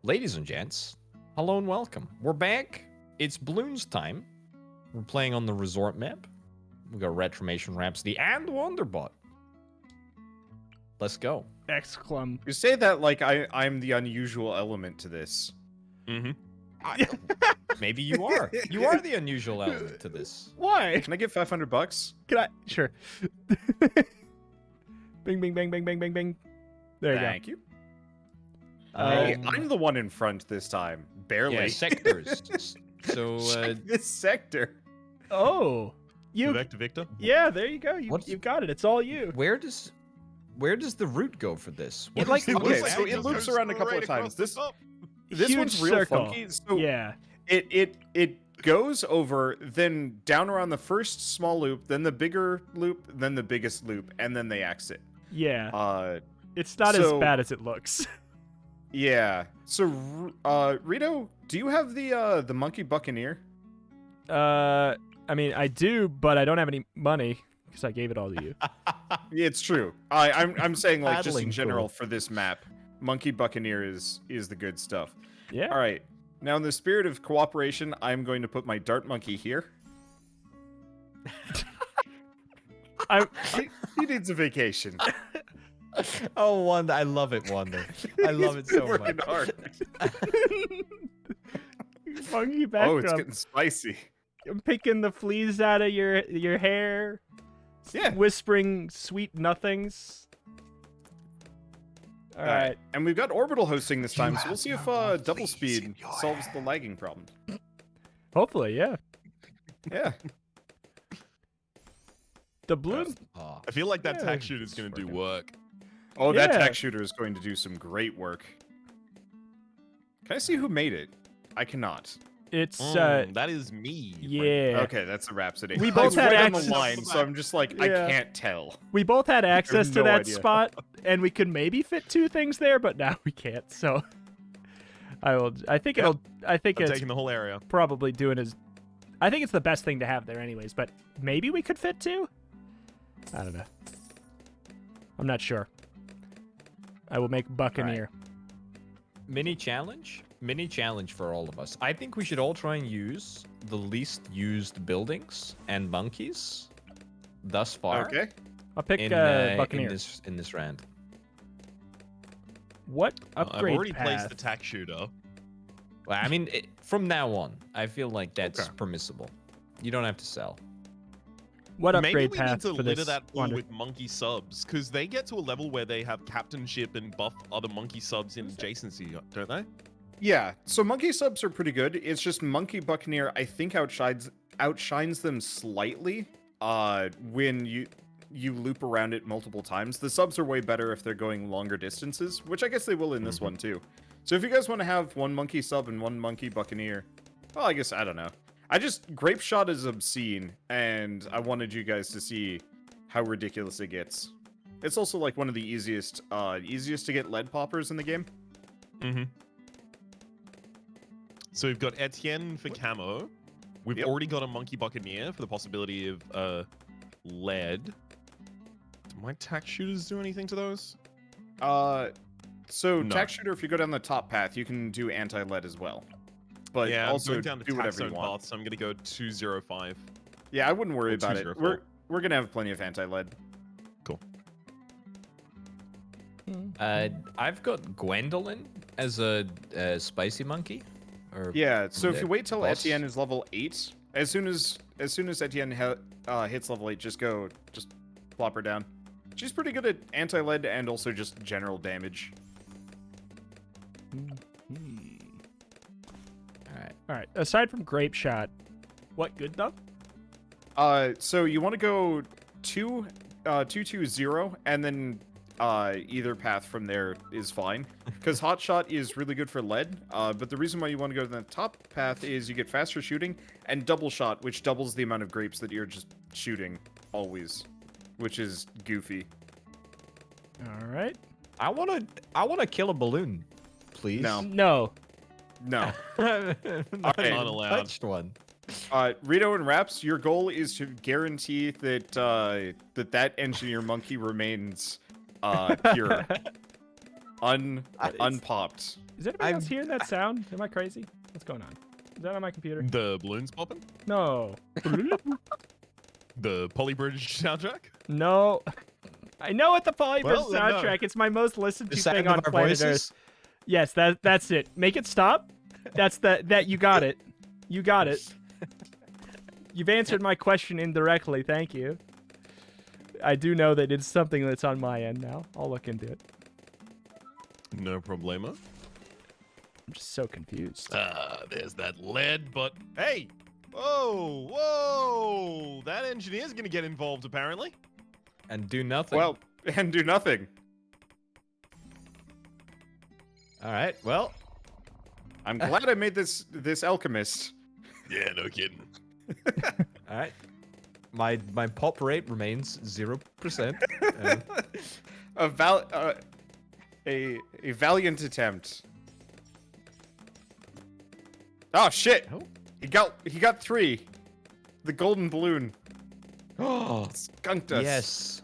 Ladies and gents, hello and welcome. We're back. It's Bloons time. We're playing on the resort map. We got Retromation Rhapsody and Wonderbot. Let's go. Exclam. You say that like I'm the unusual element to this. Mm-hmm. Maybe you are. You are the unusual element to this. Why? Can I get $500? Can I? Sure. Bing, bing, bang, bang, bang, bang, bang. There you Thank you. go. Hey, I'm the one in front this time. Barely. Yeah, sectors. So, Check this sector. Oh, you. Victor. Yeah, there you go. You've got it. It's all you. where does the route go for this? It What is like- the Okay, route? so it loops around a couple of times. This Huge one's real circle. funky. So Yeah. it goes over, then down around the first small loop, then the bigger loop, then the biggest loop, and then they exit. Yeah. It's not as so- bad as it looks. Yeah. So Rito, do you have the Monkey Buccaneer? I mean, I do, but I don't have any money because I gave it all to you. It's true. I'm saying like just Paddling in general cool. for this map, Monkey Buccaneer is the good stuff. Yeah. All right. Now in the spirit of cooperation, I'm going to put my dart monkey here. He needs a vacation. Oh, Wanda, I love it, Wanda. I love it so Working much. hard. Funky Oh, backdrop. it's getting spicy. I'm picking the fleas out of your hair. Yeah. Whispering sweet nothings. All right. And we've got orbital hosting this time, so we'll see if double speed solves the lagging problem. Hopefully, yeah. Yeah. The Bloon. Oh, I feel like that Yeah. tack shooter is going to do work. Oh, that Yeah. tack shooter is going to do some great work. Can I see who made it? I cannot. It's That is me. yeah. Okay, that's a Rhapsody. We both It's had right on the access- line, so I'm just like, I Yeah. can't tell. We both had access to no that idea. spot, and we could maybe fit two things there, but now we can't. So I think I'm it's taking the whole area. probably doing as. I think it's the best thing to have there, anyways. But maybe we could fit two. I don't know. I'm not sure. I will make Buccaneer. mini challenge for all of us. I think we should all try and use the least used buildings and monkeys thus far. Okay. I'll pick In, Buccaneer. in this round. What I've upgrade already placed path? the tack shooter. Well, I mean, from now on, I feel like that's Okay. permissible. You don't have to sell. What Maybe upgrade we path need to for litter this? that pool Wander? with monkey subs, because they get to a level where they have captainship and buff other monkey subs in adjacency, don't they? Yeah, so monkey subs are pretty good. It's just Monkey Buccaneer, I think, outshines them slightly when you loop around it multiple times. The subs are way better if they're going longer distances, which I guess they will in this one too. So if you guys want to have one monkey sub and one Monkey Buccaneer, well, I guess, I don't know. Grape Shot is obscene, and I wanted you guys to see how ridiculous it gets. It's also like one of the easiest to get lead poppers in the game. Mm-hmm. So we've got Etienne for camo. We've Yep. already got a Monkey Buccaneer for the possibility of lead. Do my tack shooters do anything to those? So No. tack shooter, if you go down the top path, you can do anti-lead as well. But yeah, also I'm going down the do tack whatever zone you want. path, so I'm going to go 205. Yeah, I wouldn't worry Or about it. 204. We're gonna have plenty of anti-lead. Cool. I've got Gwendolyn as a spicy monkey. Or Yeah, so if the you wait till boss. Etienne is level 8, as soon as Etienne hits level 8, just plop her down. She's pretty good at anti-lead and also just general damage. All right. Aside from Grape Shot, what good though? So you want to go 220, and then either path from there is fine. Because Hot Shot is really good for lead, but the reason why you want to go to the top path is you get faster shooting, and Double Shot, which doubles the amount of grapes that you're just shooting always, which is goofy. All right. I wanna kill a balloon, please. No. No. No. Not Alright. even Unallowed. touched one. Rito and Raps, your goal is to guarantee that that engineer monkey remains pure, unpopped. Is anybody else hearing that sound? Am I crazy? What's going on? Is that on my computer? The balloons popping? No. The Polybridge soundtrack? No. I know what the Polybridge Well, then no. soundtrack. It's my most listened The to sound thing of on our planet voices? Earth. Yes, that's it. Make it stop. That's that. You got it. You got it. You've answered my question indirectly. Thank you. I do know that it's something that's on my end now. I'll look into it. No problemo. I'm just so confused. There's that lead, but hey! Whoa, whoa! That engineer's gonna get involved, apparently. And do nothing. Well, and do nothing. All right. Well, I'm glad I made this alchemist. Yeah, no kidding. all right. My pop rate remains 0%. A valiant attempt. Oh shit! Oh. He got 3. The golden balloon Oh, skunked us. yes.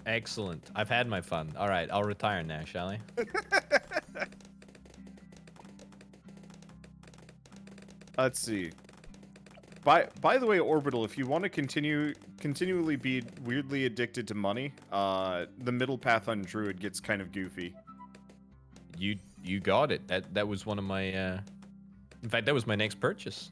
Excellent. I've had my fun. All right, I'll retire now, shall I? Let's see. By the way, Orbital, if you want to continually be weirdly addicted to money, the middle path on Druid gets kind of goofy. You got it. That was one of my. In fact, that was my next purchase.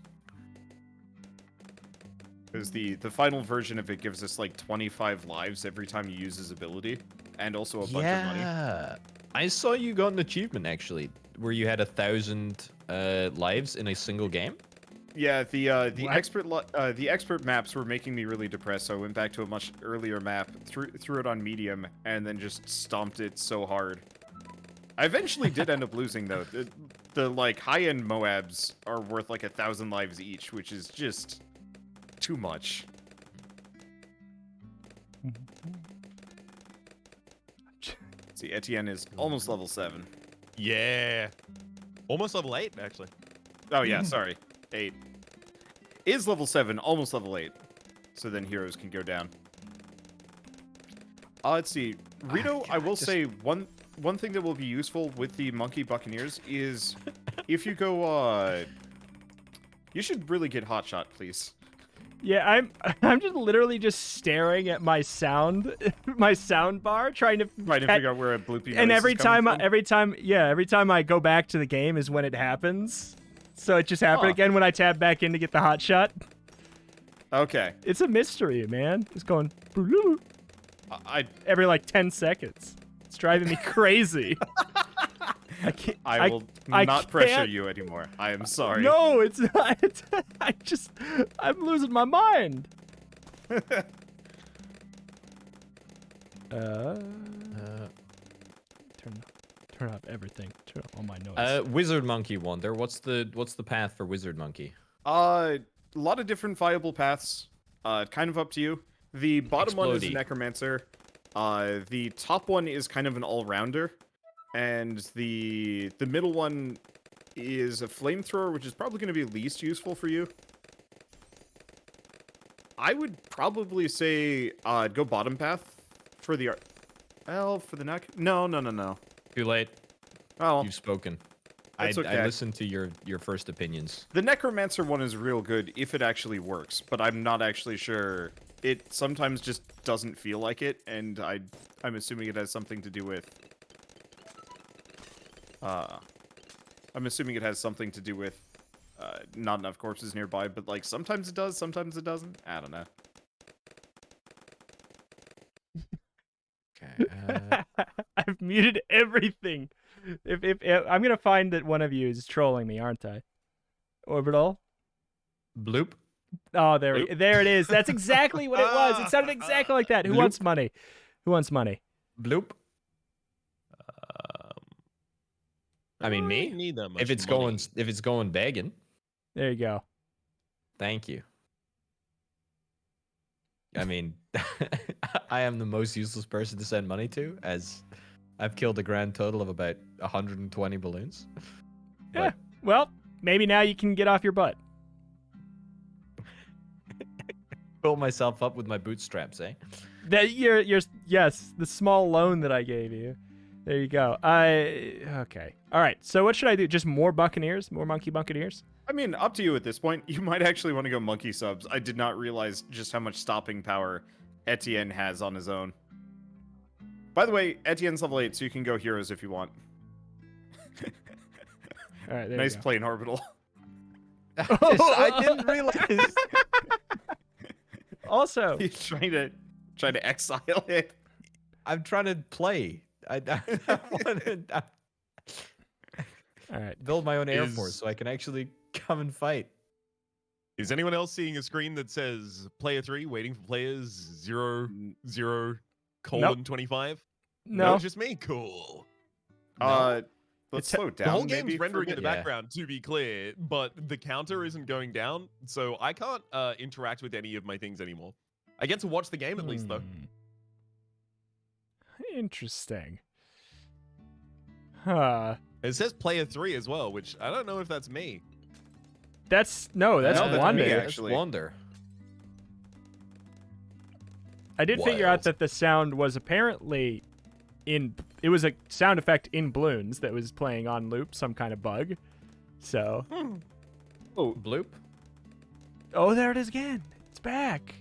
Because the final version of it gives us like 25 lives every time you use his ability, and also a bunch of money. Yeah, I saw you got an achievement actually, where you had 1,000 lives in a single game. Yeah, the What? expert maps were making me really depressed, so I went back to a much earlier map, threw it on medium, and then just stomped it so hard. I eventually did end up losing though. The like high-end Moabs are worth like 1,000 lives each, which is just too much. See, Etienne is almost level 7. Yeah. Almost level 8, actually. Oh yeah, sorry, 8. Is level 7, almost level 8. So then heroes can go down. Let's see. Rito, I will say one thing that will be useful with the Monkey Buccaneers is if you go, you should really get Hotshot, please. Yeah, I'm just literally just staring at my sound bar, trying to Figure out where a bloopy noise and every is coming time from. every time I go back to the game is when it happens. So it just happened again when I tab back in to get the hot shot. Okay. It's a mystery, man. It's going I every like 10 seconds. It's driving me crazy. I can't. I will I not pressure can't- you anymore. I am sorry. No, it's not. I'm losing my mind. Turn off everything. Turn off all my noise. Wizard Monkey Wonder. What's the path for Wizard Monkey? A lot of different viable paths. Kind of up to you. The bottom one is Explodey. Necromancer. The top one is kind of an all-rounder. And the middle one is a flamethrower, which is probably going to be least useful for you. I would probably say go bottom path for the for the neck. No. Too late. Oh, You've spoken. That's okay. I listened to your first opinions. the Necromancer one is real good if it actually works, but I'm not actually sure. It sometimes just doesn't feel like it, and I'm assuming it has something to do with. I'm assuming it has something to do with not enough corpses nearby, but like sometimes it does, sometimes it doesn't. I don't know. Okay. I've muted everything. If I'm gonna find that one of you is trolling me, aren't I? Orbital. Bloop. Oh, there it is. That's exactly what it was. It sounded exactly like that. Who Bloop. wants money? Who wants money? Bloop. I mean, don't me. really need that much If it's money. going begging, There you go. thank you. I mean, I am the most useless person to send money to, as I've killed a grand total of about 120 balloons. Yeah. Well, maybe now you can get off your butt. Pull myself up with my bootstraps, eh? That yes, the small loan that I gave you. There you go. Okay. All right. So what should I do? Just more Buccaneers? More Monkey Buccaneers? I mean, up to you at this point. You might actually want to go monkey subs. I did not realize just how much stopping power Etienne has on his own. By the way, Etienne's level 8, so you can go heroes if you want. All right. There Nice you go. plane orbital. I didn't realize. Also, He's trying to exile it. I'm trying to play. I want to all right. build my own air force so I can actually come and fight. Is anyone else seeing a screen that says player 3 waiting for players 0:25? No. Just me. Cool. Let's slow it down. The whole maybe, game's for a rendering in bit. the background, to be clear, but the counter isn't going down, so I can't interact with any of my things anymore. I get to watch the game at least, though. Interesting. Huh. It says player 3 as well, which I don't know if that's me. That's No, that's Wonder. me, That's actually. Wonder. I did figure out Wild. that the sound was apparently it was a sound effect in Bloons that was playing on loop, some kind of bug. So, Oh, Bloop. oh, there it is again. It's back.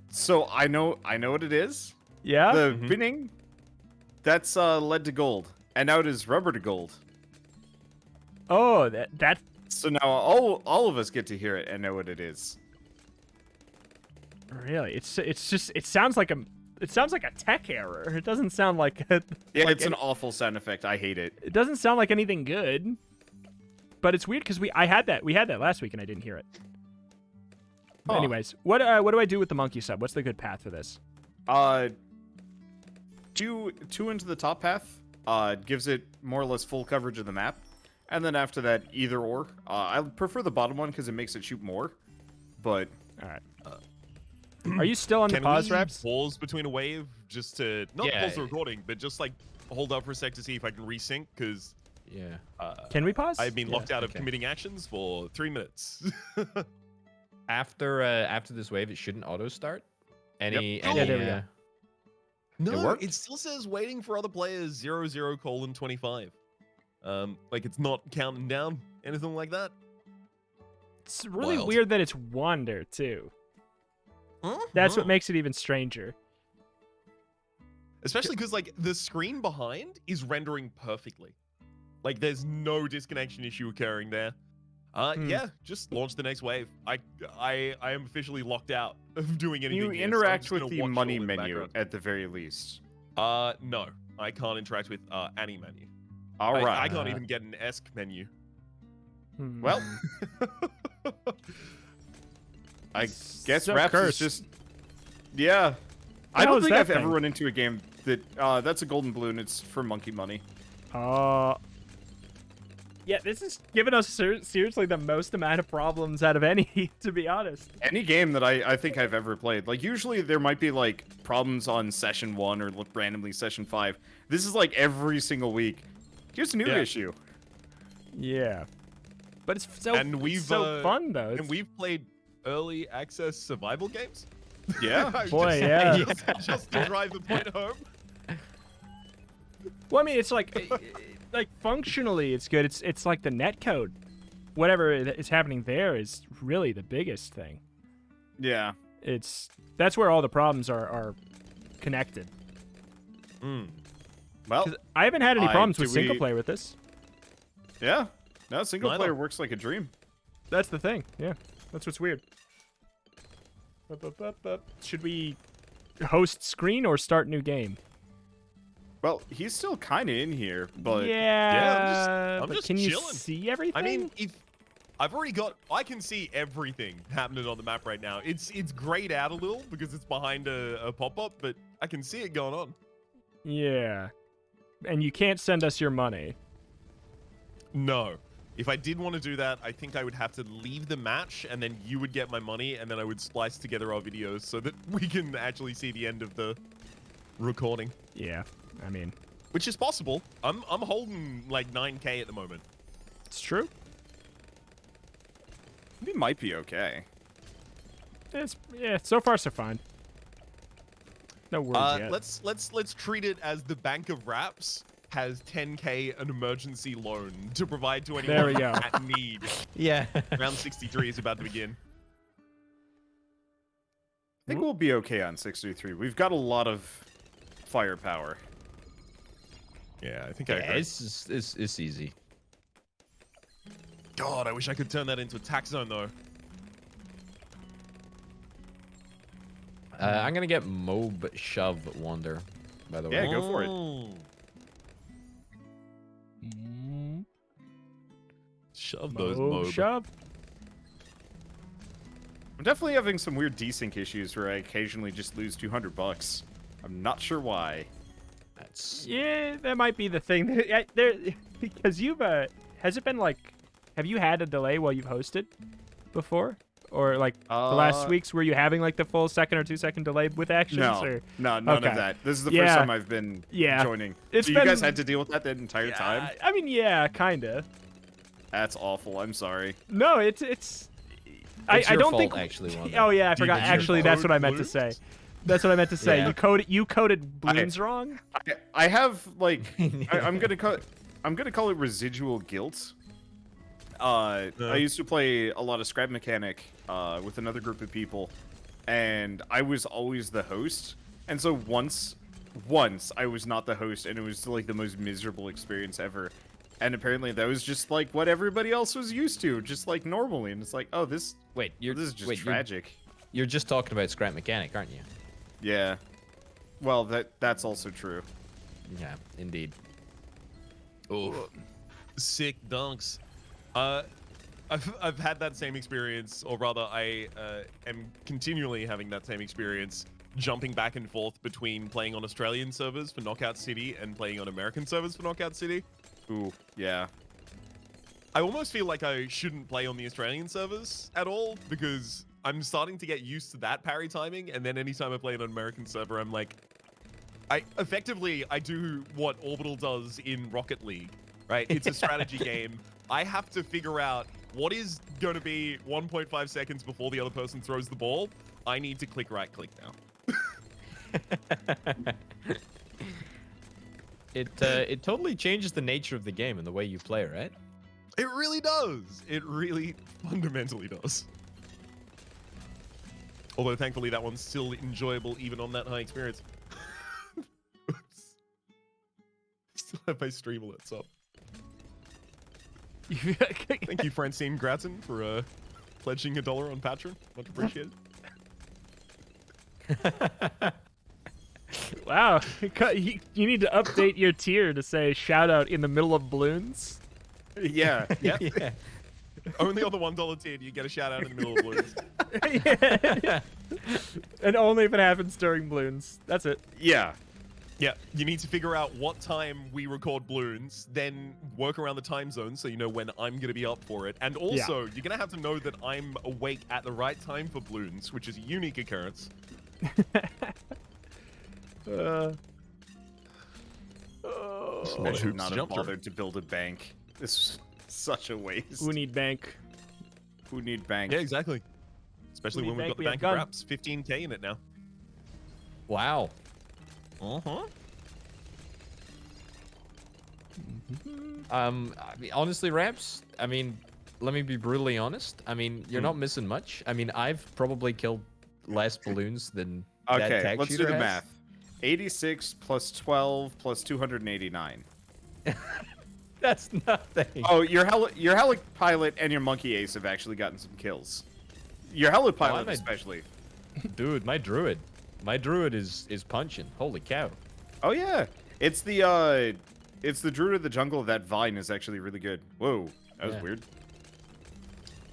so I know what it is. Yeah. The binning, that's lead to gold, and now it is rubber to gold. Oh, that So now all of us get to hear it and know what it is. really. It's just it sounds like a tech error. It doesn't sound like Yeah, like it's an awful sound effect. I hate it. it doesn't sound like anything good. But it's weird because we had that last week and I didn't hear it. Huh. Anyways, what do I do with the monkey sub? What's the good path for this? Two into the top path. Gives it more or less full coverage of the map, and then after that, either or. I prefer the bottom one because it makes it shoot more. But All right. Are you still on the Can pause we reps? pause between a wave just to not Yeah. pause the recording, but just like hold up for a sec to see if I can resync? Because Yeah. Can we pause? I've been locked out of okay. committing actions for 3 minutes. After this wave, it shouldn't auto start. Any? Yeah, there we go. No, worked? it still says waiting for other players 00:25. Like it's not counting down anything like that. It's really Wild. weird that it's Wander too. That's what makes it even stranger. Especially because like the screen behind is rendering perfectly. Like there's no disconnection issue occurring there. Yeah, just launch the next wave. I am officially locked out of doing anything. you here, so I'm interact just with gonna the watch money all in the menu background. at the very least. No, I can't interact with any menu. All right. I can't even get an ESC menu. Hmm. Well, I guess So Raps cursed. is just. Yeah. I hell don't is think that I've thing? ever run into a game that that's a golden balloon. It's for monkey money. Yeah, this is giving us seriously the most amount of problems out of any, to be honest. Any game that I think I've ever played. Like usually there might be like problems on session 1 or randomly session 5. This is like every single week. Here's a new Yeah. issue. Yeah. But it's so, And we've, it's so fun, though. And It's- we've played early access survival games. Yeah. Boy, yeah. Just to drive the point home. Well, I mean, it's like, like functionally, it's good. It's like the netcode. Whatever is happening there is really the biggest thing. Yeah. That's where all the problems are connected. Well, 'Cause I haven't had any problems with do single we- player with this. yeah. No, single Neither. player works like a dream. That's the thing. Yeah, that's what's weird. Should we host screen or start new game? Well, he's still kind of in here, but yeah, I'm but just can you chilling. see everything? I mean, if I've already got, I can see everything happening on the map right now. It's grayed out a little because it's behind a pop-up, but I can see it going on. yeah, and you can't send us your money. No. If I did want to do that, I think I would have to leave the match, and then you would get my money, and then I would splice together our videos so that we can actually see the end of the recording. Yeah, I mean, Which is possible. I'm holding like 9K at the moment. it's true. he might be okay. Yeah, so far so fine. No words yet. Let's treat it as the Bank of Raps has 10k an emergency loan to provide to anyone There we go. at need. Yeah. Round 63 is about to begin. I think we'll be okay on 63. We've got a lot of firepower. Yeah, I think I Yeah, agree. it's easy. God, I wish I could turn that into attack zone though. I'm gonna get Mob Shove Wonder, by the way. Yeah, go for it. Shove those Mob mob. shove. I'm definitely having some weird desync issues where I occasionally just lose $200. I'm not sure why. That's Yeah, that might be the thing. There, because you've has it been like, have you had a delay while you've hosted before, or like the last weeks were you having like the full 2nd or 2-second delay with actions? No, or? no, none Okay. of that. This is the Yeah. first time I've been Yeah. joining. It's So you guys been- had to deal with that the entire time? I mean, yeah, kinda. That's awful. I'm sorry. No, it's. It's I your don't fault, think. actually, Wanda. Oh yeah, I forgot. Did you Actually, that's what I meant to code say. That's what I meant to say. Yeah. You coded Bloons wrong. I have like I'm gonna call it residual guilt. I used to play a lot of Scrap Mechanic with another group of people, and I was always the host. And so once I was not the host, and it was like the most miserable experience ever. And apparently that was just like what everybody else was used to, just like normally. And it's like, oh, this Wait, this is just wait, tragic. You're just talking about Scrap Mechanic, aren't you? Yeah. Well, that's also true. Yeah, indeed. Oh, sick dunks. I've had that same experience, or rather, I am continually having that same experience, jumping back and forth between playing on Australian servers for Knockout City and playing on American servers for Knockout City. Ooh, yeah. I almost feel like I shouldn't play on the Australian servers at all because I'm starting to get used to that parry timing, and then anytime I play on an American server, I'm like, I do what Orbital does in Rocket League, right? It's a strategy game. I have to figure out what is going to be 1.5 seconds before the other person throws the ball. I need to click right click now. It totally changes the nature of the game and the way you play, right? It really does. It really fundamentally does. Although thankfully that one's still enjoyable even on that high experience. Oops. Still have my stream alerts up. Thank you, Francine Gratton, for pledging $1 on Patreon. Much appreciated. Wow, you need to update your tier to say shout out in the middle of Bloons. Yeah. Yeah. Yeah. Only on the $1 tier do you get a shout out in the middle of Bloons. Yeah. And only if it happens during Bloons. That's it. Yeah. Yeah, you need to figure out what time we record Bloons, then work around the time zone so you know when I'm going to be up for it. And also, you're going to have to know that I'm awake at the right time for Bloons, which is a unique occurrence. I should hoops not to have jump through. bothered to build a bank. This is such a waste. Who need bank? Who need bank? Yeah, exactly. Especially We when need we've got the bank, bank we of have wraps, 15k in it now. Wow. Uh-huh. I mean, honestly, Raps, I mean, let me be brutally honest. I mean, you're not missing much. I mean, I've probably killed less balloons than that Okay, tag let's do shooter the has. math. 86 plus 12 plus 289. That's nothing. Oh, your heli pilot and your monkey ace have actually gotten some kills. Your heli pilot I- especially. Dude, my druid is punching. Holy cow. Oh yeah, it's the druid of the jungle. That vine is actually really good. Whoa, that was Yeah. weird.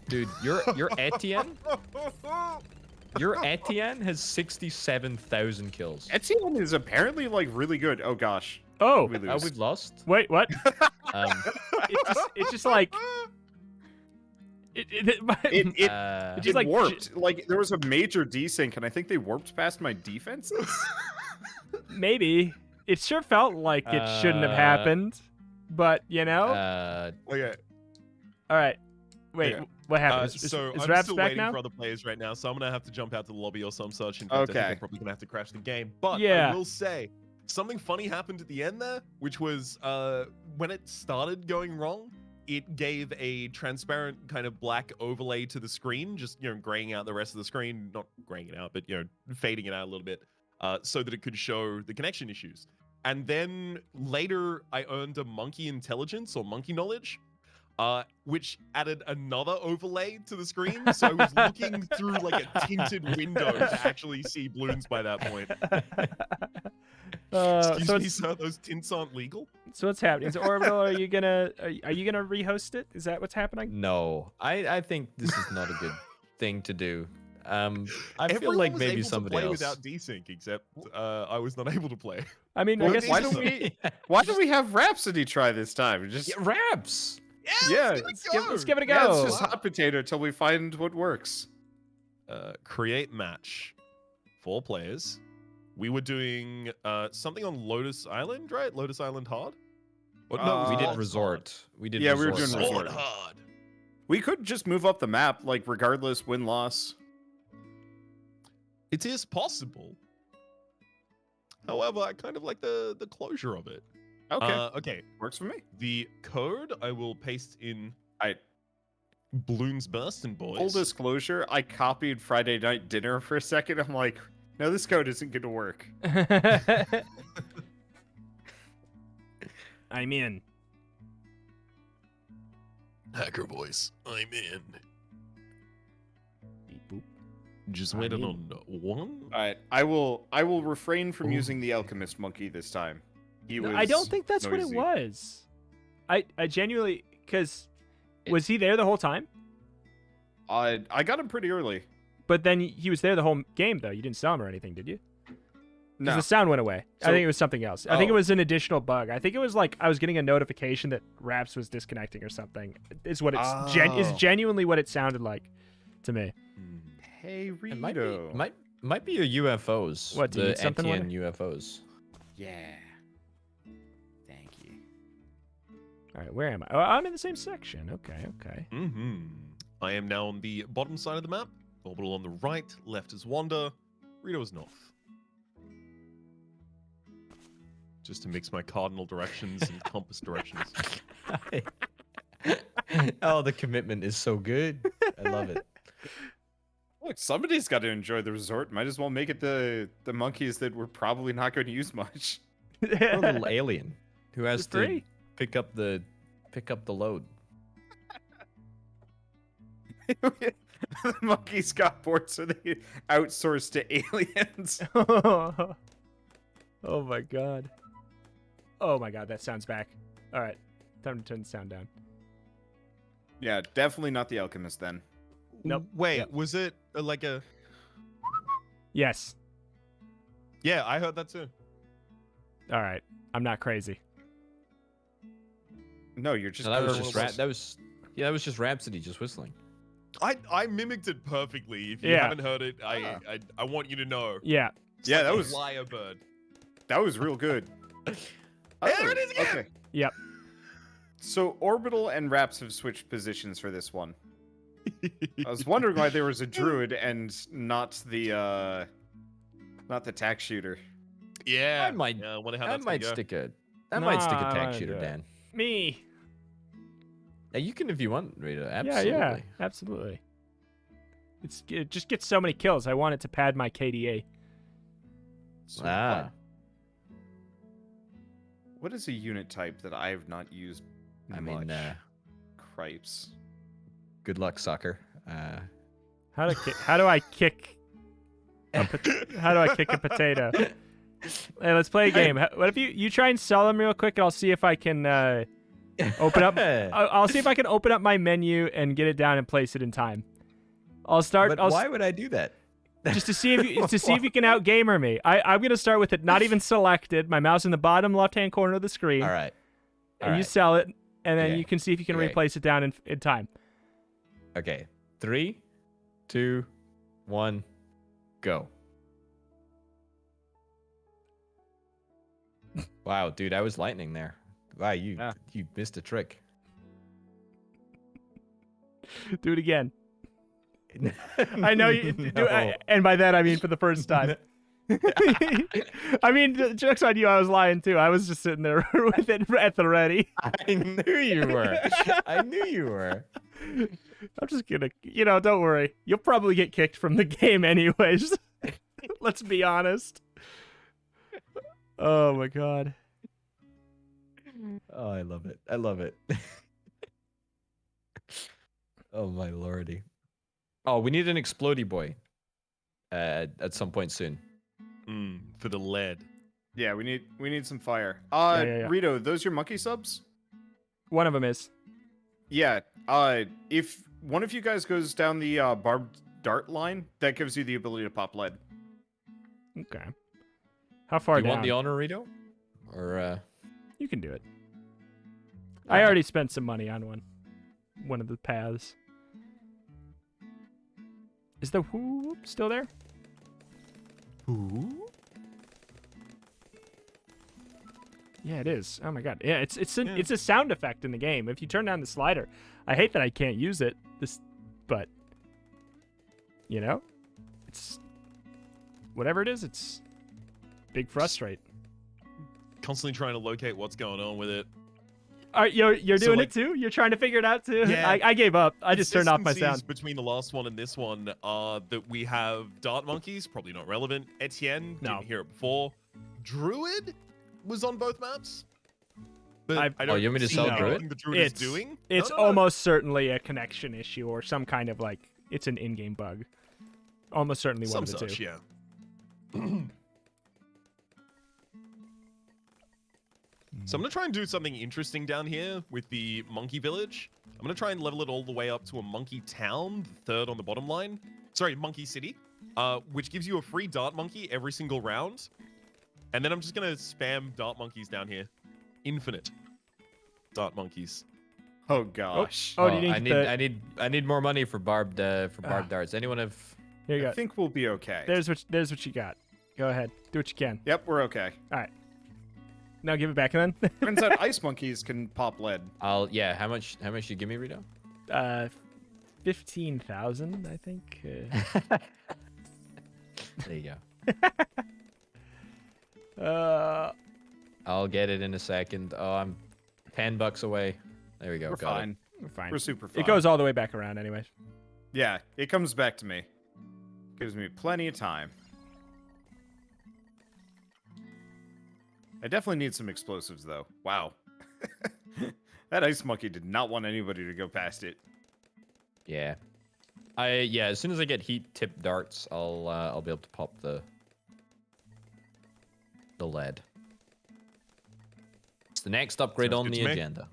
Dude, your Etienne? Your Etienne has 67,000 kills. Etienne is apparently like really good. Oh gosh. Oh, We lose. We've lost. wait, what? Um, It's just like it It just it like- warped. Like there was a major desync, and I think they warped past my defenses. maybe it sure felt like it shouldn't have happened, but you know. Okay. All right, wait. Yeah. What happened? So is I'm Raps still back waiting now? for other players right now, so I'm gonna have to jump out to the lobby or some such. In fact, I think Okay. I'm probably gonna have to crash the game. But Yeah. I will say something funny happened at the end there, which was when it started going wrong, it gave a transparent kind of black overlay to the screen, just graying out the rest of the screen, not graying it out, but fading it out a little bit, so that it could show the connection issues. And then later, I earned a monkey intelligence or monkey knowledge, which added another overlay to the screen. So I was looking through like a tinted window to actually see Bloons by that point. Excuse so me, sir, those tints aren't legal? So what's happening? Is Orbital, are you gonna rehost it? Is that what's happening? No, I think this is not a good thing to do. I feel Everyone like was maybe able somebody to play else. without desync, except I was not able to play. I mean, Well, I guess why it's don't we have Rhapsody try this time? Just Yeah, Raps. Yeah, let's give it a go. yeah, it's just hot potato till we find what works. Create match. 4 players. We were doing something on Lotus Island, right? Lotus Island hard? Or, no, We did Salt resort. We did. Yeah, we were resort. doing Hard. resort. Sword hard. We could just move up the map, like regardless win-loss. It is possible. However, I kind of like the closure of it. Okay, Okay. works for me. The code I will paste in I Bloons Burstin' Boys. full disclosure, I copied Friday Night Dinner for a second. I'm like, no, this code isn't going to work. I'm in. Hacker voice. I'm in. Beep, boop. Just I'm waiting in. on one. All right, I will refrain from Ooh. using the Alchemist Monkey this time. He was I don't think that's noisy. what it was. I genuinely, because was he there the whole time? I got him pretty early. But then he was there the whole game, though. You didn't sell him or anything, did you? 'Cause No, the sound went away. I So- think it was something else. I think it Oh. was an additional bug. I think it was like I was getting a notification that Raps was disconnecting or something. Is what it's is Oh. genuinely what it sounded like to me. hey It might be, Rito. might be your UFOs. What, do you the need something, Etienne Wonder? UFOs. Yeah. Thank you. All right, where am I? Oh, I'm in the same section. Okay, okay. I am now on the bottom side of the map. Orbital on the right, left is Wander, Rito is north. Just to mix my cardinal directions and compass directions. Oh, the commitment is so good. I love it. Look, somebody's got to enjoy the resort. Might as well make it the monkeys that we're probably not going to use much. Or a little alien who has It's free. to pick up the load. The monkeys got bored, so they outsourced to aliens. Oh my god. Oh my god, that sound's back. All right, time to turn the sound down. Yeah, definitely not the alchemist then. Nope. Wait, Yep. was it like a... Yes. Yeah, I heard that too. All right, I'm not crazy. No, you're just. No, that was good. just that was just Rhapsody just whistling. I mimicked it perfectly. If you Yeah. haven't heard it, I want you to know. Yeah. It's Yeah, like that a was- Lyrebird. That was real good. There it is again! Okay. Yep. So Orbital and Raps have switched positions for this one. I was wondering why there was a druid and not the tack shooter. Yeah. I might- Yeah, I wonder how That that's gonna might go. stick a Nah, I tack wanna shooter, do it. Dan. Me. Yeah, you can if you want, Rita. Absolutely. Yeah, absolutely. It just gets so many kills. I want it to pad my KDA. So Ah. what is a unit type that I have not used I much? mean, Cripes. good luck, sucker. How do I kick a potato? Hey, let's play a game. What if you try and sell them real quick, and I'll see if I can open up. I'll see if I can open up my menu and get it down and place it in time. I'll start. But why would I do that? Just to see if you can outgamer me. I'm gonna start with it not even selected. My mouse in the bottom left-hand corner of the screen. All right. And you sell it, and then Okay. you can see if you can Okay. replace it down in time. Okay. 3, 2, 1, go. Wow, dude, I was lightning there. Wow, you missed a trick. Do it again. I know you do. And by that I mean for the first time. I mean, the joke's on you. I was lying too. I was just sitting there with it at the ready. I knew you were. I knew you were. I'm just gonna, don't worry. You'll probably get kicked from the game anyways. Let's be honest. Oh my god. Oh, I love it. I love it. Oh my lordy. Oh, we need an explodey boy. At some point soon. For the lead. Yeah, we need some fire. Yeah. Rito, those your monkey subs? One of them is. Yeah. If one of you guys goes down the barbed dart line, that gives you the ability to pop lead. Okay. How far You down? want the honor, Rito? Or You can do it. I already spent some money on one of the paths. Is the whoop still there? who? Yeah, it is. Oh my god. Yeah, it's a sound effect in the game. If you turn down the slider, I hate that I can't use it. But it's whatever it is. It's big frustrate. Constantly trying to locate what's going on with it. You're So, doing like- it too? You're trying to figure it out too? Yeah. I gave up. I just turned off my Consistencies sound. between the last one and this one are that we have dart monkeys, probably not relevant. Etienne, No. didn't hear it before. Druid was on both maps. But I've- I don't you want me to see sell anything Druid? the Druid is doing. It's No. almost certainly a connection issue or some kind of it's an in-game bug. Almost certainly one Some of the such, two. yeah. So I'm going to try and do something interesting down here with the monkey village. I'm going to try and level it all the way up to a monkey town, the third on the bottom line. Sorry, monkey city, which gives you a free dart monkey every single round. And then I'm just going to spam dart monkeys down here. Infinite dart monkeys. Oh gosh. Oh, do you need I need more money for barbed darts. Anyone have? Here you I go. think we'll be okay. There's what you got. Go ahead. Do what you can. Yep, we're okay. Now give it back then. Turns out ice monkeys can pop lead. How much you give me, Rito? 15,000, I think. There you go. I'll get it in a second. Oh, I'm $10 away. There we go. We're Got fine. We're fine. We're super fine. It goes all the way back around, anyways. Yeah, it comes back to me. Gives me plenty of time. I definitely need some explosives, though. Wow. That ice monkey did not want anybody to go past it. it. Yeah. As soon as I get heat tip darts, I'll be able to pop the lead. It's the next upgrade Sounds on good the to me. agenda.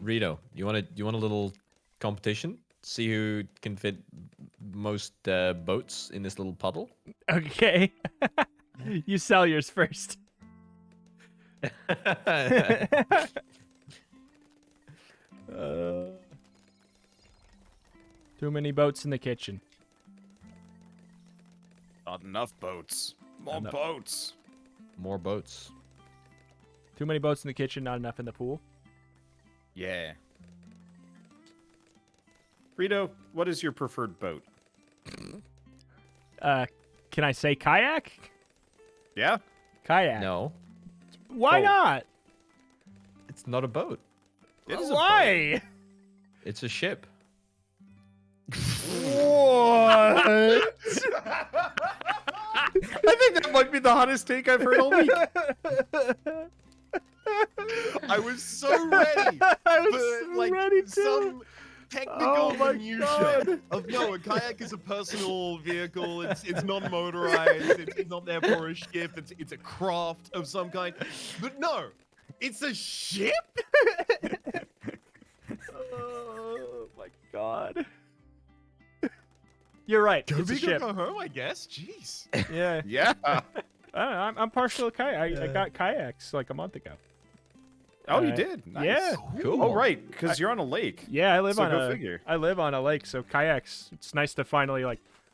Rito, you want a little competition? See who can fit most boats in this little puddle? Okay. You sell yours first. Too many boats in the kitchen. Not enough boats. More Enough. boats. More boats. Too many boats in the kitchen, not enough in the pool. Yeah. Rito, what is your preferred boat? Can I say kayak? Yeah? Kayak. No, Why Oh. not? it's not a boat. It is a boat. Why? It's a ship. What? I think that might be the hottest take I've heard all week. I was so ready. I was for, like, ready to. some technical Oh my minutia God. of no, a kayak is a personal vehicle. It's non-motorized. It's not there for a ship. It's a craft of some kind. But no, it's a ship. Oh my god. You're right. Go It's a big or ship. go home, I guess. Jeez. Yeah. Yeah. I don't know, I'm partial to kayak. I got kayaks like a month ago. Oh, you Uh, did? Nice. Yeah. Cool. Oh, right, because you're on a lake. Yeah, I live So on go a figure. I live on a lake, so kayaks. It's nice to finally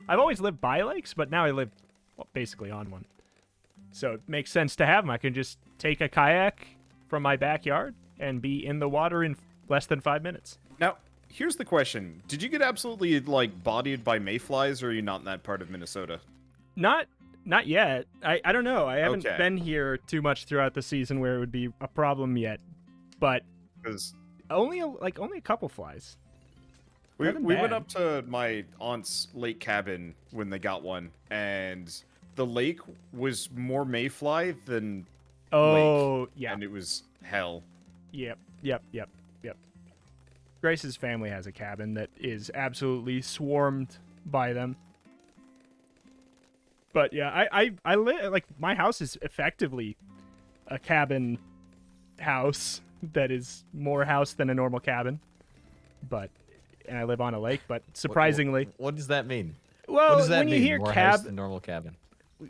I've always lived by lakes, but now I live basically on one. So it makes sense to have them. I can just take a kayak from my backyard and be in the water in less than 5 minutes. Now, here's the question: did you get absolutely like bodied by mayflies, or are you not in that part of Minnesota? Not yet. I don't know. I haven't Okay. been here too much throughout the season where it would be a problem yet, but Because only a couple flies. we Nothing went bad. up to my aunt's lake cabin when they got one, and the lake was more mayfly than Oh, yeah. and it was hell. Yep. Grace's family has a cabin that is absolutely swarmed by them. But yeah, I live like my house is effectively a cabin house that is more house than a normal cabin. And I live on a lake, but surprisingly, What does that mean? well, What does that when mean? you hear More house cab, than normal cabin.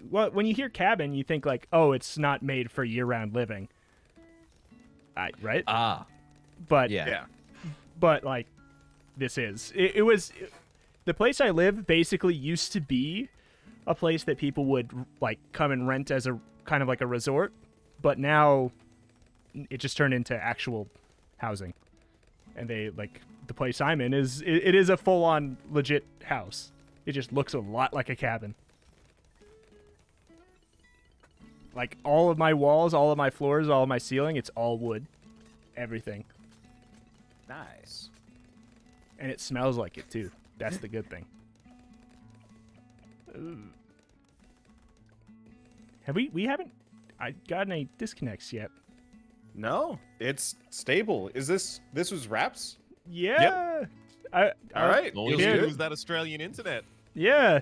well, when you hear cabin, you think like, oh, it's not made for year-round living. Right? Ah, But yeah. Yeah. but like this is it was the place I live basically used to be a place that people would like come and rent as a kind of like a resort, but now it just turned into actual housing. And they like the place I'm in is it is a full-on legit house. It just looks a lot like a cabin. Like all of my walls, all of my floors, all of my ceiling, it's all wood. Everything. Nice. And it smells like it too. That's the good thing. Ooh. We haven't gotten any disconnects yet. No, it's stable. Is this was Raps? Yeah. All right. All you Yeah. need was that Australian internet. Yeah.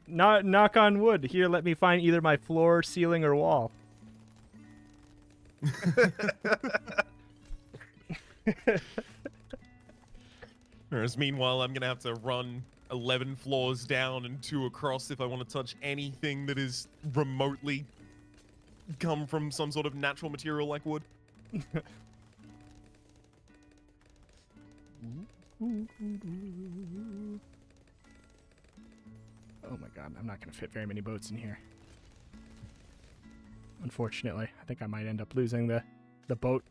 Knock on wood. Here, let me find either my floor, ceiling, or wall. Whereas meanwhile, I'm gonna have to run 11 floors down and 2 across if I want to touch anything that is remotely come from some sort of natural material like wood. Oh my god, I'm not going to fit very many boats in here. Unfortunately, I think I might end up losing the boat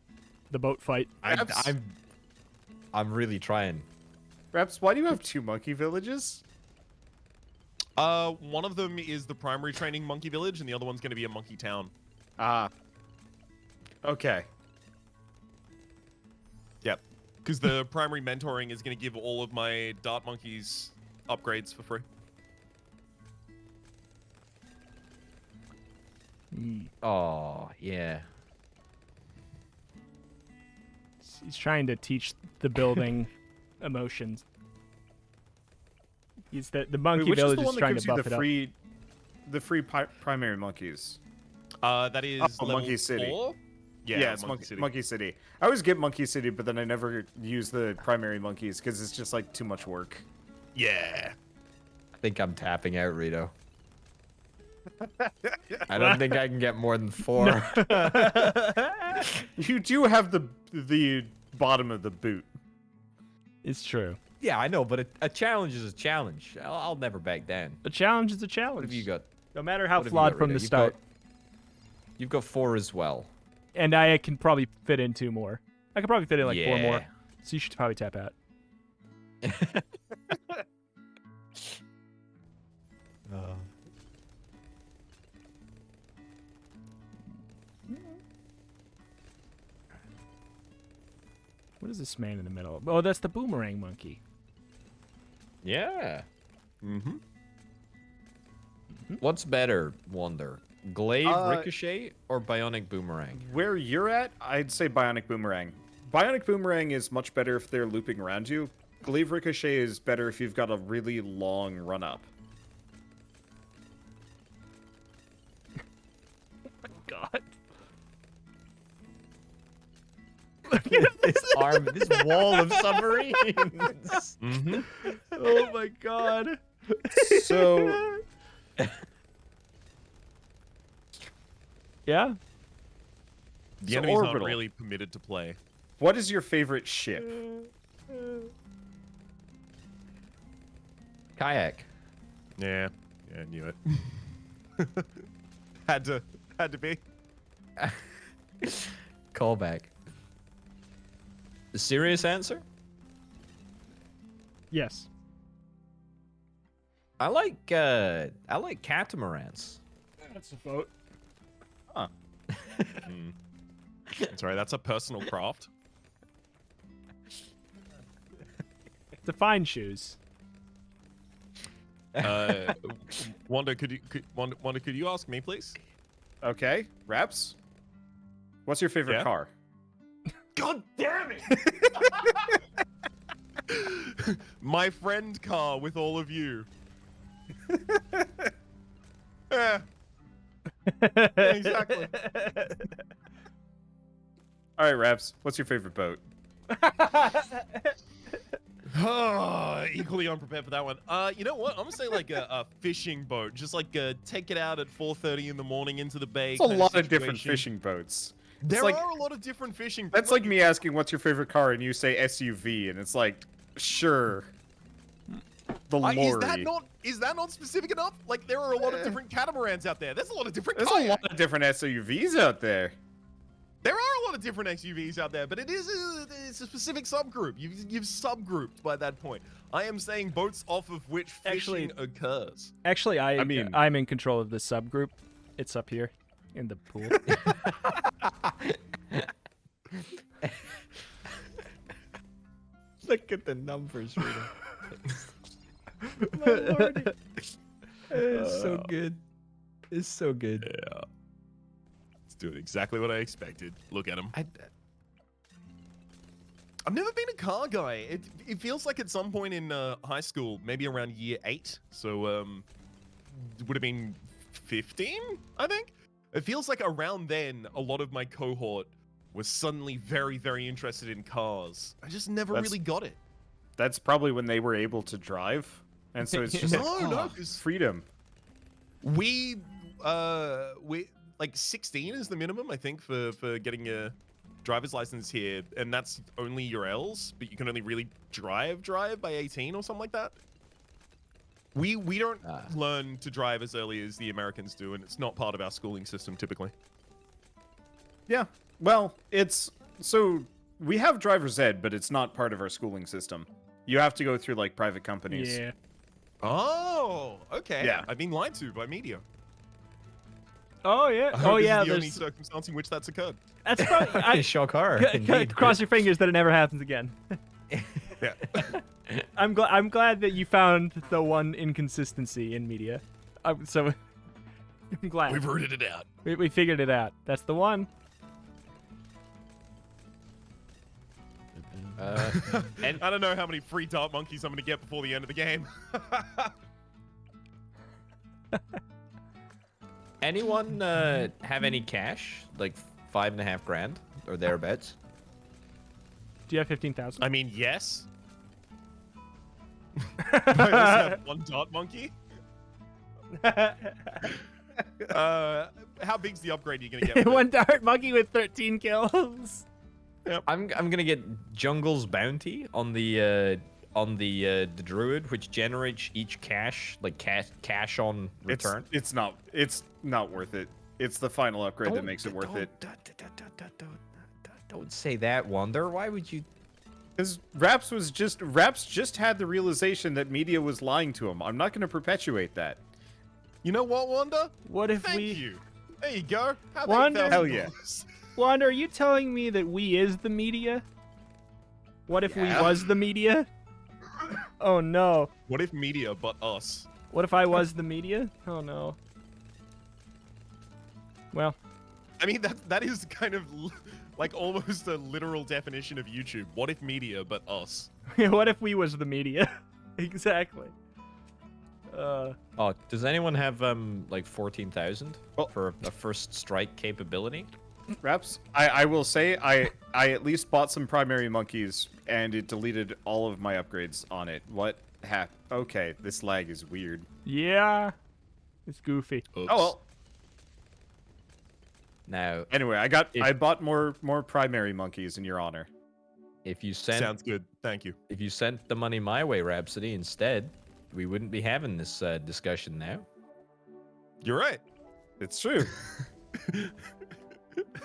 fight. I'm really trying. Raps, why do you have 2 monkey villages? One of them is the primary training monkey village, and the other one's gonna be a monkey town. Ah. Okay. Yep. Because the primary mentoring is gonna give all of my dart monkeys upgrades for free. Oh, yeah. He's trying to teach the building emotions. He's the monkey Wait, which is village the is one that trying gives to you buff the it up. free primary monkeys? That is level Monkey City. 4. Yeah, it's Monkey City. I always get Monkey City, but then I never use the primary monkeys because it's just like too much work. Yeah. I think I'm tapping out, Rito. I don't think I can get more than 4. You do have the bottom of the boot. It's true. Yeah, I know, but a challenge is a challenge. I'll never back down. A challenge is a What challenge. have you got? No matter how What have you flawed got, from Rito? the start. You've got 4 as well. And I can probably fit in 2 more. I could probably fit in like 4 more. Yeah. So you should probably tap out. What is this man in the middle? Oh, that's the boomerang monkey. Yeah. Mm-hmm. What's better, Wonder? Glaive Uh, Ricochet or Bionic Boomerang? Where you're at, I'd say Bionic Boomerang. Bionic Boomerang is much better if they're looping around you. Glaive Ricochet is better if you've got a really long run up. God. This arm, this wall of submarines. Mm-hmm. Oh my god. So, Yeah. The So enemies aren't orbital. really permitted to play. what is your favorite ship? Kayak. Yeah. Yeah, I knew it. had to be. Callback. The serious answer? Yes. I like catamarans. That's a vote. Sorry, that's a personal craft. Define shoes. Wanda, could you ask me, please? Okay, Raps. What's your favorite Yeah? car? God damn it! My friend car with all of you. Yeah, exactly. All right, Raps. What's your favorite boat? Equally unprepared for that one. You know what? I'm gonna say like a fishing boat. Just like take it out at 4:30 in the morning into the bay. It's a kind lot of different situation. fishing boats. There like- are a lot of different fishing. That's like me asking what's your favorite car and you say SUV and it's like, sure. The lorry. Is that not specific enough? Like there are a lot of different catamarans out there. There's a lot of different There's a kayaks. lot of different SUVs out there. There are a lot of different SUVs out there, but it's a specific subgroup. You've subgrouped by that point. I am saying boats off of which fishing occurs. Actually, I mean- I'm in control of this subgroup. It's up here in the pool. Look at the numbers, Rita. My lordy. It's so good. It's so good. Yeah. It's doing exactly what I expected. Look at him. I've never been a car guy. It feels like at some point in high school, maybe around year 8, so would have been 15, I think. It feels like around then, a lot of my cohort was suddenly very, very interested in cars. I just never really got it. That's probably when they were able to drive. And so it's just No, 'cause freedom. we like 16 is the minimum, I think, for getting a driver's license here, and that's only your L's, but you can only really drive by 18 or something like that. We don't learn to drive as early as the Americans do, and it's not part of our schooling system typically. Yeah. Well, so we have driver's ed, but it's not part of our schooling system. You have to go through like private companies. Yeah. Oh, okay. Yeah. I've been lied to by media. Oh yeah. I hope Oh this yeah. is the only There's. circumstance in which that's occurred. That's probably. Shock horror. Cross your fingers that it never happens again. Yeah. I'm glad that you found the one inconsistency in media. So I'm glad We've rooted it out. we figured it out. That's the one. And I don't know how many free dart monkeys I'm going to get before the end of the game. anyone have any cash? Like 5.5 grand or thereabouts? Do you have 15,000? I mean, yes. I also have one dart monkey. How big's the upgrade you're going to get? with it? One dart monkey with 13 kills. I'm gonna get Jungle's bounty on the druid, which generates each cash cash on return. It's not worth it. It's the final upgrade that makes it worth it. Don't say that, Wonder. Why would you? Because Raps just had the realization that media was lying to him. I'm not going to perpetuate that. You know what, Wanda? What if Thank we? you. There you go. Have Wanda? $8,000. Hell yeah. Wanda, are you telling me that we is the media? What if Yeah. we was the media? Oh no. What if media but us? What if I was the media? Oh no. Well, I mean, that is kind of like almost a literal definition of YouTube. What if media but us? what if we was the media? Exactly. Oh, does anyone have like 14,000 Well- for a first strike capability? Raps, I will say I at least bought some primary monkeys and it deleted all of my upgrades on it. What happened? Okay, this lag is weird. Yeah. It's goofy. Oops. Oh well. Now, Anyway, I bought more primary monkeys in your honor. if you sent Sounds good. Thank you. if you sent the money my way, Rhapsody, instead, we wouldn't be having this discussion now. You're right. It's true.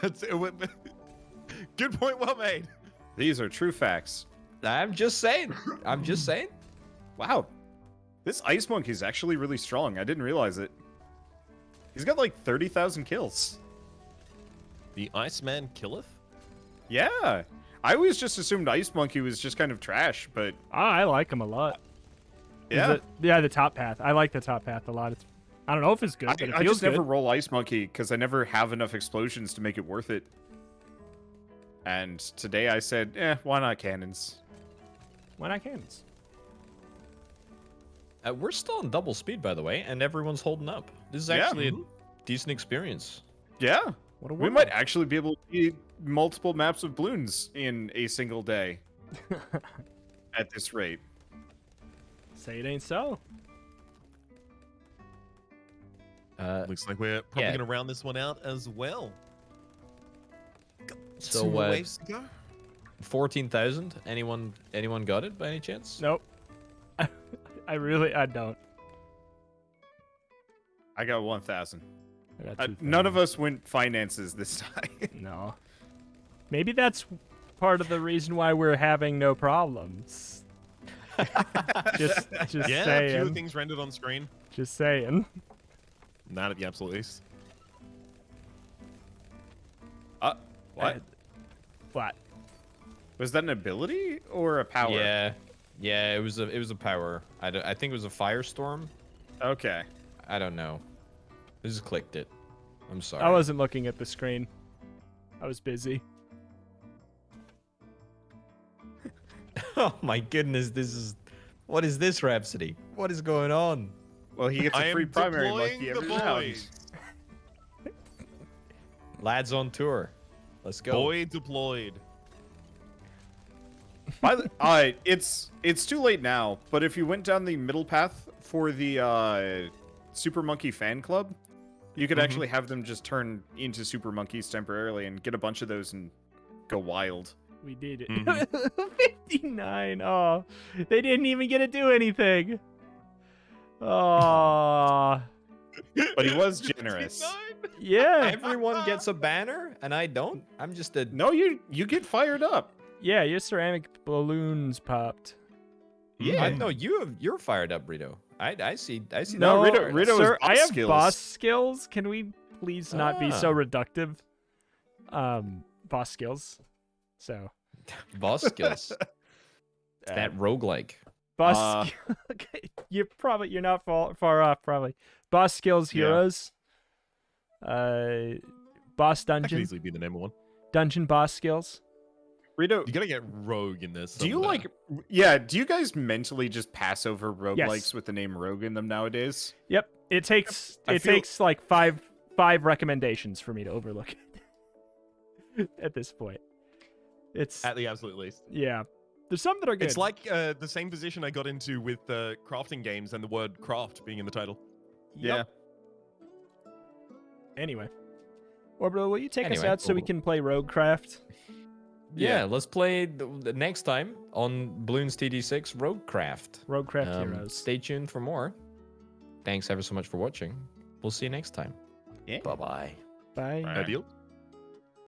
That's it. Good point, well made. These are true facts. I'm just saying. I'm just saying. Wow. This Ice Monkey is actually really strong. I didn't realize it. He's got like 30,000 kills. The Iceman killeth? Yeah. I always just assumed Ice Monkey was just kind of trash, but I like him a lot. yeah. Yeah, the top path. I like the top path a lot. I don't know if it's good, but it I feels just good. never roll Ice Monkey because I never have enough explosions to make it worth it. And today I said, why not cannons? Why not cannons? We're still on double speed, by the way, and everyone's holding up. This is actually a decent experience. Yeah. What a We world. might actually be able to see multiple maps of Bloons in a single day at this rate. Say it ain't so. Looks like we're probably going to round this one out as well. So, Two more waves to go. 14,000. Anyone got it by any chance? Nope. I don't. I got 1,000. I got 2,000. None of us went finances this time. No. Maybe that's part of the reason why we're having no problems. just Yeah, saying. a few things rendered on screen. Just saying. Not at the absolute least. What? What? Was that an ability or a power? Yeah. It was a power. I think it was a firestorm. Okay. I don't know. I just clicked it. I'm sorry. I wasn't looking at the screen. I was busy. Oh my goodness! What is this Rhapsody? What is going on? Well, he gets I a am free primary deploying monkey the every round. boys. Lads on tour. Let's go. Boy deployed. By the, it's too late now, but if you went down the middle path for the Super Monkey fan club, you could actually have them just turn into Super Monkeys temporarily and get a bunch of those and go wild. We did it. 59. Oh, they didn't even get to do anything. Oh, But he was generous. yeah. Everyone gets a banner, and I don't. I'm just a. No, you get fired up. Yeah, your ceramic balloons popped. Yeah. No, you're fired up, Rito. I see. No, that. Rito sir, is I boss have skills. boss skills. Can we please not be so Ah. reductive? Boss skills. So, Boss skills. It's that roguelike. boss. Okay, you're not far off probably. Boss skills Yeah. heroes. Boss That could dungeon. easily be the name of one. Dungeon boss skills. Rito, You gotta get rogue in this. do you somewhere. do you guys mentally just pass over roguelikes Yes. with the name rogue in them nowadays? Yep. It takes I feel- takes like five recommendations for me to overlook it at this point. It's At the absolute least. yeah. There's some that are good. It's like the same position I got into with crafting games and the word craft being in the title. Yep. Anyway. Orbital, will you take us Anyway, out so we can play Roguecraft? Yeah, let's play the next time on Bloons TD6 Roguecraft. Roguecraft Heroes. Stay tuned for more. Thanks ever so much for watching. We'll see you next time. Yeah. Bye-bye. Bye. Bye. Ideal.